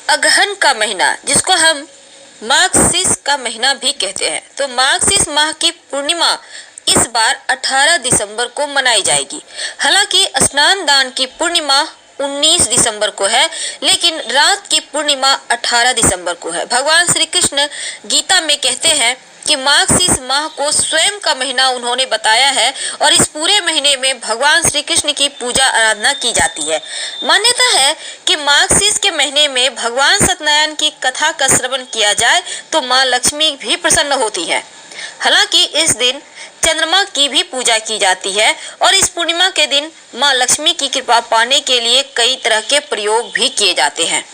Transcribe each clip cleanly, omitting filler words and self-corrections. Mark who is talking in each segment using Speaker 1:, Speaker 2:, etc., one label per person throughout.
Speaker 1: अगहन का महीना, जिसको हम माघ का महीना भी कहते हैं, तो माघ माह की पूर्णिमा इस बार 18 दिसंबर को मनाई जाएगी। हालांकि स्नान दान की पूर्णिमा 19 दिसंबर को है, लेकिन रात की पूर्णिमा 18 दिसंबर को है। भगवान श्री कृष्ण गीता में कहते हैं कि माघ माह को स्वयं का महीना उन्होंने बताया है और इस पूरे महीने में भगवान श्री कृष्ण की पूजा आराधना की जाती है। मान्यता है कि माघ के महीने में भगवान सत्यनारायण की कथा का श्रवण किया जाए तो माँ लक्ष्मी भी प्रसन्न होती है। हालांकि इस दिन चंद्रमा की भी पूजा की जाती है और इस पूर्णिमा के दिन माँ लक्ष्मी की कृपा पाने के लिए कई तरह के प्रयोग भी किए जाते हैं।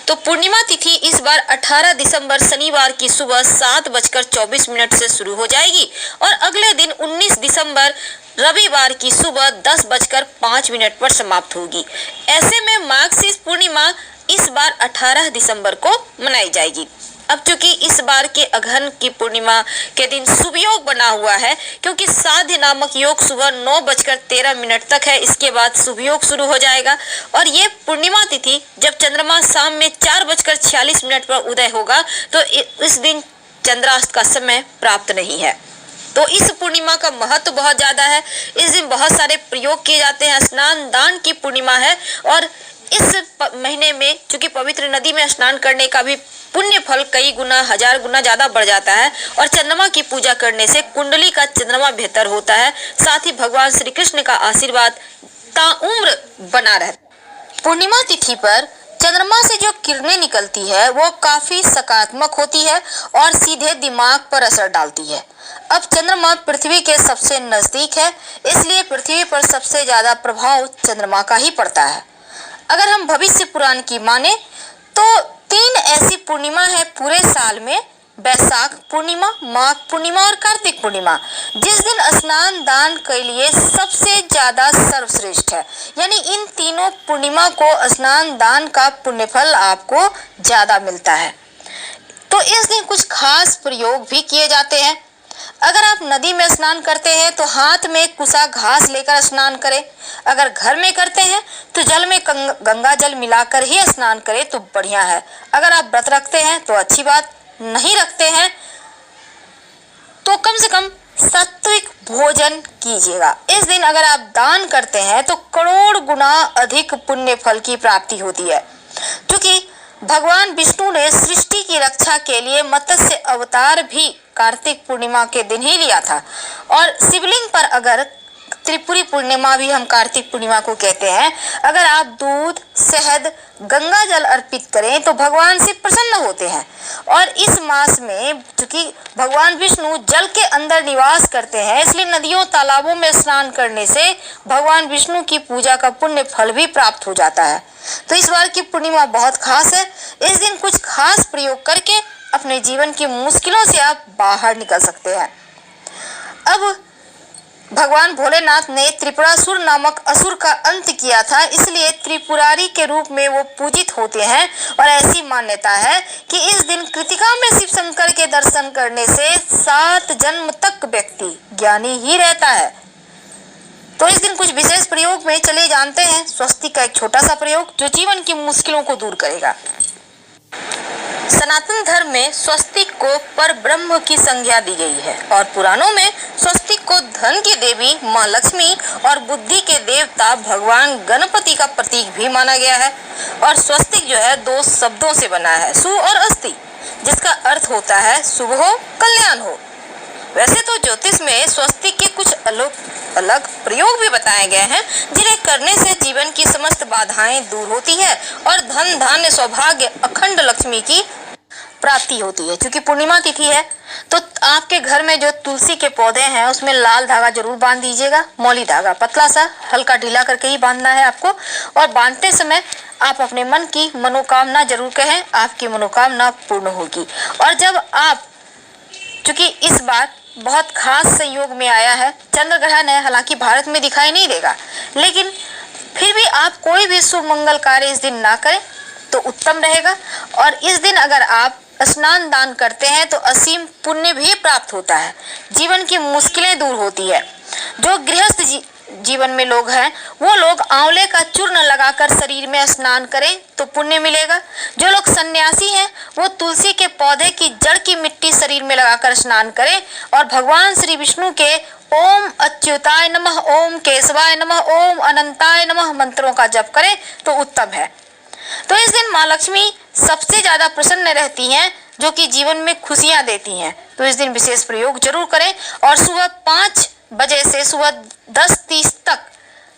Speaker 1: तो पूर्णिमा तिथि इस बार 18 दिसंबर शनिवार की सुबह 7:24 से शुरू हो जाएगी और अगले दिन 19 दिसंबर रविवार की सुबह 10:05 पर समाप्त होगी। ऐसे में माघ पूर्णिमा इस बार 18 दिसंबर को मनाई जाएगी। अब चूंकि इस बार के अगहन की पूर्णिमा के दिन शुभ योग बना हुआ है, क्योंकि साध्य नामक योग सुबह 9:13 तक है, इसके बाद शुभ योग शुरू हो जाएगा और ये पूर्णिमा तिथि जब चंद्रमा शाम में 4:46 पर उदय होगा तो इस दिन चंद्रास्त का समय प्राप्त नहीं है। तो इस पूर्णिमा का महत्व बहुत ज्यादा है। इस दिन बहुत सारे प्रयोग किए जाते हैं। स्नान दान की पूर्णिमा है और इस महीने में चूंकि पवित्र नदी में स्नान करने का भी पुण्य फल कई गुना, 1000 गुना ज्यादा बढ़ जाता है और चंद्रमा की पूजा करने से कुंडली का चंद्रमा बेहतर होता है। साथ ही भगवान श्री कृष्ण का आशीर्वाद ताउम्र बना रहता। पूर्णिमा तिथि पर चंद्रमा से जो किरणें निकलती है वो काफी सकारात्मक होती है और सीधे दिमाग पर असर डालती है। अब चंद्रमा पृथ्वी के सबसे नजदीक है, इसलिए पृथ्वी पर सबसे ज्यादा प्रभाव चंद्रमा का ही पड़ता है। अगर हम भविष्य पुराण की माने तो 3 ऐसी पूर्णिमा है पूरे साल में, बैसाख पूर्णिमा, माघ पूर्णिमा और कार्तिक पूर्णिमा, जिस दिन स्नान दान के लिए सबसे ज्यादा सर्वश्रेष्ठ है। यानी इन तीनों पूर्णिमा को स्नान दान का पुण्यफल आपको ज्यादा मिलता है। तो इस दिन कुछ खास प्रयोग भी किए जाते हैं। अगर आप नदी में स्नान करते हैं तो हाथ में कुसा घास लेकर स्नान करें। अगर घर में करते हैं तो जल में गंगा जल मिलाकर ही स्नान करें तो बढ़िया है। अगर आप व्रत रखते हैं तो अच्छी बात, नहीं रखते हैं तो कम से कम सात्विक भोजन कीजिएगा। इस दिन अगर आप दान करते हैं तो करोड़ गुना अधिक पुण्य फल की प्राप्ति होती है। क्योंकि भगवान विष्णु ने सृष्टि की रक्षा के लिए मत्स्य अवतार भी कार्तिक पूर्णिमा के दिन ही लिया था और शिवलिंग पर अगर त्रिपुरी पूर्णिमा भी हम कार्तिक पूर्णिमा को कहते हैं, अगर आप दूध, शहद, गंगा जल अर्पित करें तो भगवान से प्रसन्न होते हैं। और इस मास में चूंकि भगवान विष्णु जल के अंदर निवास करते हैं, इसलिए नदियों तालाबों में स्नान करने से भगवान विष्णु की पूजा का पुण्य फल भी प्राप्त हो जाता है। तो इस बार की पूर्णिमा बहुत खास है। इस दिन कुछ खास प्रयोग करके अपने जीवन की मुश्किलों से आप बाहर निकल सकते हैं। अब भगवान भोलेनाथ ने त्रिपुरासुर नामक असुर का अंत किया था, इसलिए त्रिपुरारी के रूप में वो पूजित होते हैं और ऐसी मान्यता है कि इस दिन कृतिका में शिव शंकर के दर्शन करने से 7 जन्म तक व्यक्ति ज्ञानी ही रहता है। तो इस दिन कुछ विशेष प्रयोग में चले जानते हैं। स्वस्तिक का एक छोटा सा प्रयोग जो जीवन की मुश्किलों को दूर करेगा। सनातन धर्म में स्वस्तिक को पर ब्रह्म की संज्ञा दी गई है और पुराणों में स्वस्तिक को धन की देवी माँ लक्ष्मी और बुद्धि के देवता भगवान गणपति का प्रतीक भी माना गया है। और स्वस्तिक जो है 2 शब्दों से बना है, सु और अस्ति, जिसका अर्थ होता है शुभ हो, कल्याण हो। वैसे तो ज्योतिष में स्वस्तिक के कुछ अलग प्रयोग भी बताए गए हैं, जिन्हें करने से जीवन की समस्त बाधाएं दूर होती है और धन, धान्य, सौभाग्य, अखंड लक्ष्मी की प्राप्ति होती है। क्योंकि पूर्णिमा तिथि है तो आपके घर में जो तुलसी के पौधे हैं उसमें लाल धागा जरूर बांध दीजिएगा। मौली धागा पतला सा, हल्का ढीला करके ही बांधना है आपको। और बांधते समय आप अपने मन की मनोकामना जरूर कहें, आपकी मनोकामना पूर्ण होगी। और जब आप, चूंकि इस बार बहुत खास संयोग में आया है, चंद्र ग्रहण है, हालांकि भारत में दिखाई नहीं देगा, लेकिन फिर भी आप कोई भी शुभ मंगल कार्य इस दिन ना करें तो उत्तम रहेगा। और इस दिन अगर आप स्नान दान करते हैं तो असीम पुण्य भी प्राप्त होता है, जीवन की मुश्किलें दूर होती है। जो गृहस्थ जीवन में लोग हैं वो लोग आंवले का चूर्ण लगाकर शरीर में स्नान करें तो पुण्य मिलेगा। जो लोग सन्यासी हैं वो तुलसी के पौधे की जड़ की मिट्टी शरीर में लगाकर स्नान करें और भगवान श्री विष्णु के ओम अच्युताय नमः, ओम केशवाय नमः, ओम अनंताय नमः मंत्रों का जप करें तो उत्तम है। तो इस दिन माँ लक्ष्मी सबसे ज्यादा प्रसन्न रहती हैं जो कि जीवन में खुशियां देती हैं। तो इस दिन विशेष प्रयोग जरूर करें और सुबह 5 बजे से सुबह 10:30 तक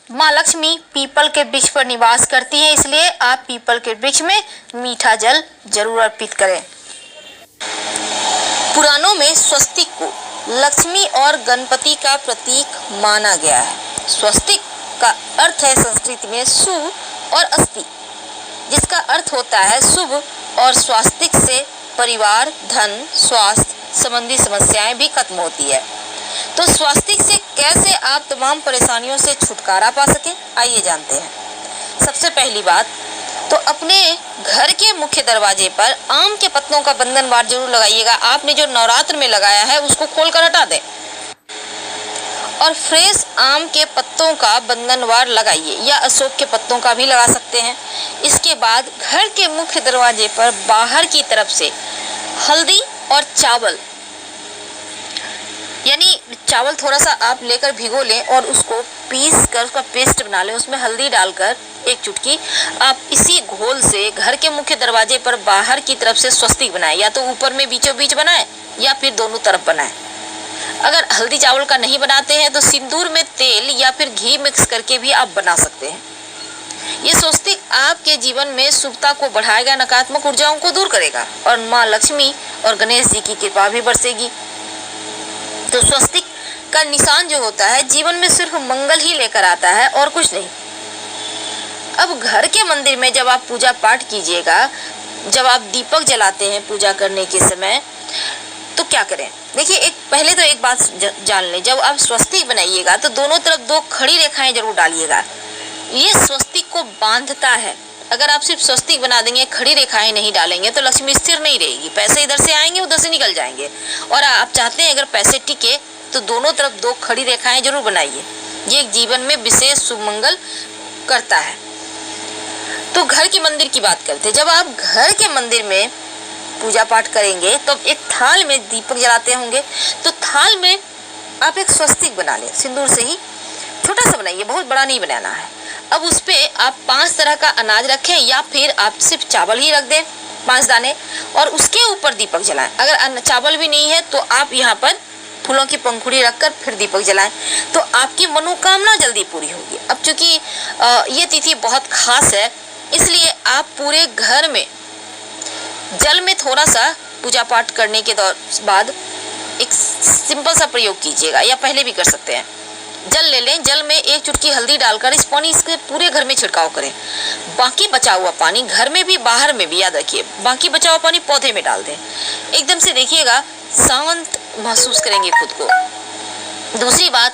Speaker 1: माँ लक्ष्मी पीपल के वृक्ष पर निवास करती हैं, इसलिए आप पीपल के वृक्ष में मीठा जल जरूर अर्पित करें। पुराणों में स्वस्तिक को लक्ष्मी और गणपति का प्रतीक माना गया है। स्वस्तिक का अर्थ है संस्कृत में शुभ और अस्ति, जिसका अर्थ होता है शुभ, और स्वास्तिक से परिवार, धन, स्वास्थ्य संबंधी समस्याएं भी खत्म होती है। तो स्वास्तिक से कैसे आप तमाम परेशानियों से छुटकारा पा सकें, आइए जानते हैं। सबसे पहली बात तो अपने घर के मुख्य दरवाजे पर आम के पत्तों का बंधनवार जरूर लगाइएगा। आपने जो नवरात्र में लगाया है उसको खोलकर हटा दें और फ्रेश आम के पत्तों का बंधनवार लगाइए, या अशोक के पत्तों का भी लगा सकते हैं। इसके बाद घर के मुख्य दरवाजे पर बाहर की तरफ से हल्दी और चावल, यानी चावल थोड़ा सा आप लेकर भिगो लें और उसको पीस कर उसका पेस्ट बना लें, उसमें हल्दी डालकर एक चुटकी आप इसी घोल से घर के मुख्य दरवाजे पर बाहर की तरफ से स्वस्तिक बनाएं, या तो ऊपर में बीचों बीच बनाएं या फिर दोनों तरफ बनाएं। अगर हल्दी चावल का नहीं बनाते हैं तो सिंदूर में तेल या फिर घी मिक्स करके भी आप बना सकते हैं। ये स्वस्तिक आपके जीवन में शुभता को बढ़ाएगा, नकारात्मक ऊर्जाओं को दूर करेगा और माँ लक्ष्मी और गणेश जी की कृपा भी बरसेगी। तो स्वस्तिक का निशान जो होता है जीवन में सिर्फ मंगल ही लेकर आता है और कुछ नहीं। अब घर के मंदिर में जब आप पूजा पाठ कीजिएगा, जब आप दीपक जलाते हैं पूजा करने के समय, तो क्या करें? देखिए, पहले तो एक बात जान लें, जब आप स्वस्तिक बनाइएगा तो दोनों तरफ 2 खड़ी रेखाएं जरूर डालिएगा। ये स्वस्तिक को बांधता है। अगर आप सिर्फ स्वस्तिक बना देंगे, खड़ी रेखाएं नहीं डालेंगे तो लक्ष्मी स्थिर नहीं रहेगी, पैसे इधर से आएंगे उधर से निकल जाएंगे। और आप चाहते हैं अगर पैसे टिके तो दोनों तरफ 2 खड़ी रेखाएं जरूर बनाइए। ये जीवन में विशेष शुभ मंगल करता है। तो घर के मंदिर की बात करते हैं। जब आप घर के मंदिर में पूजा पाठ करेंगे तो एक थाल में दीपक जलाते होंगे, तो थाल में आप एक स्वस्तिक बना लें, सिंदूर से ही छोटा सा बनाइए, बहुत बड़ा नहीं बनाना है। अब उस पे आप 5 तरह का अनाज रखें या फिर आप सिर्फ चावल ही रख दें 5 दाने, और उसके ऊपर दीपक जलाएं। अगर चावल भी नहीं है तो आप यहाँ पर फूलों की पंखुड़ी रखकर फिर दीपक जलाएं, तो आपकी मनोकामना जल्दी पूरी होगी। अब चूंकि ये तिथि बहुत खास है, इसलिए आप पूरे घर में जल में थोड़ा सा पूजा पाठ करने के बाद एक सिंपल सा प्रयोग कीजिएगा, या पहले भी कर सकते हैं। जल ले लें, जल में 1 चुटकी हल्दी डालकर इस पानी इसके पूरे घर में छिड़काव करें। बाकी बचा हुआ पानी घर में भी बाहर में भी, याद रखिए, बाकी बचा हुआ पानी पौधे में डाल दें। एकदम से देखिएगा शांत महसूस करेंगे खुद को। दूसरी बात,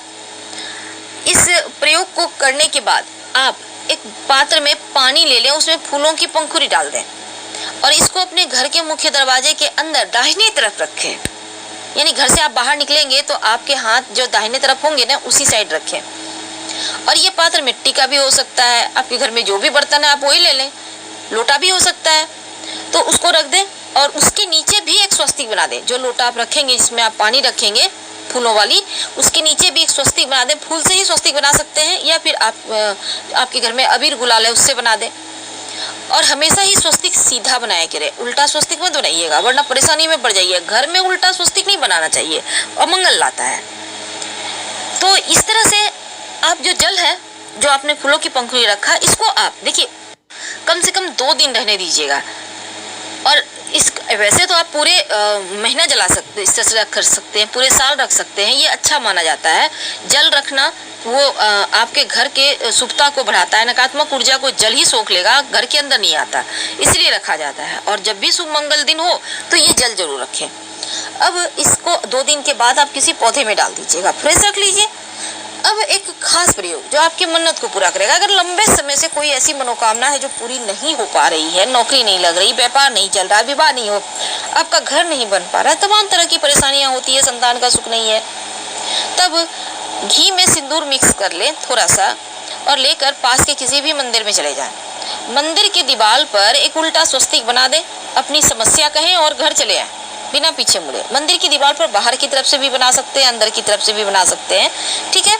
Speaker 1: इस प्रयोग को करने के बाद आप एक पात्र में पानी ले लें, उसमें फूलों की पंखुड़ी डाल दें और इसको अपने घर के मुख्य दरवाजे के अंदर दाहिनी तरफ रखें। यानी घर से आप बाहर निकलेंगे तो आपके हाथ जो दाहिने तरफ होंगे ना, उसी साइड रखें। और ये पात्र मिट्टी का भी हो सकता है, आपके घर में जो भी बर्तन है आप वही ले लें, लोटा भी हो सकता है, तो उसको रख दें और उसके नीचे भी एक स्वस्तिक बना दें। जो लोटा आप रखेंगे जिसमें आप पानी रखेंगे फूलों वाली, उसके नीचे भी एक स्वस्तिक बना दें। फूल से ही स्वस्तिक बना सकते हैं या फिर आपके घर में अबीर गुलाल है उससे बना दें। और हमेशा ही स्वस्तिक सीधा बनाया करें, उल्टा स्वस्तिक मत बनाइएगा वरना परेशानी में पड़ जाइए। घर में उल्टा स्वस्तिक नहीं बनाना चाहिए, अमंगल लाता है। तो इस तरह से आप जो जल है जो आपने फूलों की पंखुड़ी रखा, इसको आप देखिए कम से कम 2 दिन रहने दीजिएगा। और इस वैसे तो आप पूरे महीना जला सकते, इस तरह से रख सकते हैं, पूरे साल रख सकते हैं, ये अच्छा माना जाता है। जल रखना वो आपके घर के शुभता को बढ़ाता है, नकारात्मक ऊर्जा को जल ही सोख लेगा, घर के अंदर नहीं आता, इसलिए रखा जाता है। और जब भी शुभ मंगल दिन हो तो ये जल जरूर रखें। अब इसको 2 दिन के बाद आप किसी पौधे में डाल दीजिएगा, फ्रेश रख लीजिए। अब एक खास प्रयोग जो आपकी मन्नत को पूरा करेगा। अगर लंबे समय से कोई ऐसी मनोकामना है जो पूरी नहीं हो पा रही है, नौकरी नहीं लग रही, व्यापार नहीं चल रहा, विवाह नहीं हो, आपका घर नहीं बन पा रहा, तमाम तरह की परेशानियां होती है, संतान का सुख नहीं है, तब घी में सिंदूर मिक्स कर लें थोड़ा सा और लेकर पास के किसी भी मंदिर में चले जाएं। मंदिर की दीवार पर एक उल्टा स्वस्तिक बना दें, अपनी समस्या कहें और घर चले आए बिना पीछे मुड़े। मंदिर की दीवार पर बाहर की तरफ से भी बना सकते हैं, अंदर की तरफ से भी बना सकते हैं, ठीक है।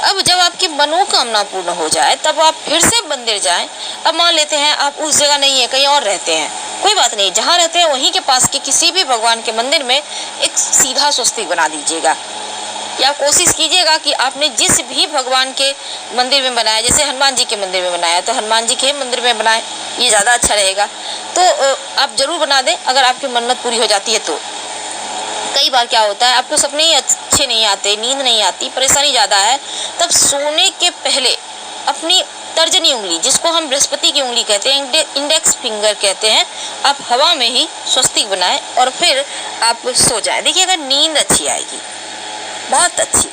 Speaker 1: अब जब आपकी मनोकामना पूर्ण हो जाए तब आप फिर से मंदिर जाएं। अब मान लेते हैं आप उस जगह नहीं है, कहीं और रहते हैं, कोई बात नहीं, जहाँ रहते हैं वहीं के पास के किसी भी भगवान के मंदिर में एक सीधा स्वस्तिक बना दीजिएगा। या कोशिश कीजिएगा कि आपने जिस भी भगवान के मंदिर में बनाया, जैसे हनुमान जी के मंदिर में बनाया तो हनुमान जी के मंदिर में बनाएं, ये ज़्यादा अच्छा रहेगा। तो आप जरूर बना दें अगर आपकी मन्नत पूरी हो जाती है तो। कई बार क्या होता है, आपको सपने ही अच्छे नहीं आते, नींद नहीं आती, परेशानी ज़्यादा है, तब सोने के पहले अपनी तर्जनी उंगली, जिसको हम बृहस्पति की उंगली कहते हैं, इंडेक्स फिंगर कहते हैं, आप हवा में ही स्वस्तिक बनाएं और फिर आप सो जाएं। देखिए अगर नींद अच्छी आएगी, बहुत अच्छी।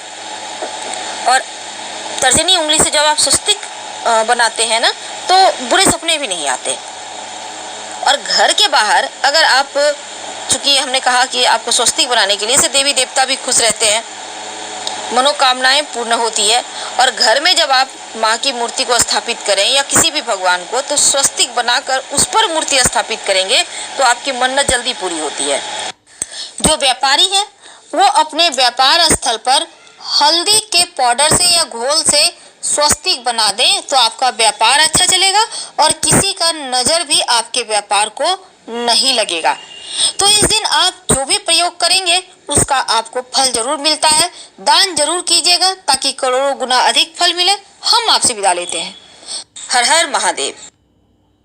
Speaker 1: और तर्जनी उंगली से जब आप स्वस्तिक बनाते हैं ना तो बुरे सपने भी नहीं आते। और घर के बाहर अगर आप, चूंकि हमने कहा कि आपको स्वस्तिक बनाने के लिए से देवी देवता भी खुश रहते हैं, मनोकामनाएं पूर्ण होती है। और घर में जब आप माँ की मूर्ति को स्थापित करें या किसी भी भगवान को, तो स्वस्तिक बनाकर उस पर मूर्ति स्थापित करेंगे तो आपकी मन्नत जल्दी पूरी होती है। जो व्यापारी है वो अपने व्यापार स्थल पर हल्दी के पाउडर से या घोल से स्वस्तिक बना दें तो आपका व्यापार अच्छा चलेगा और किसी का नजर भी आपके व्यापार को नहीं लगेगा। तो इस दिन आप जो भी प्रयोग करेंगे उसका आपको फल जरूर मिलता है। दान जरूर कीजिएगा ताकि करोड़ों गुना अधिक फल मिले। हम आपसे विदा लेते हैं। हर हर महादेव।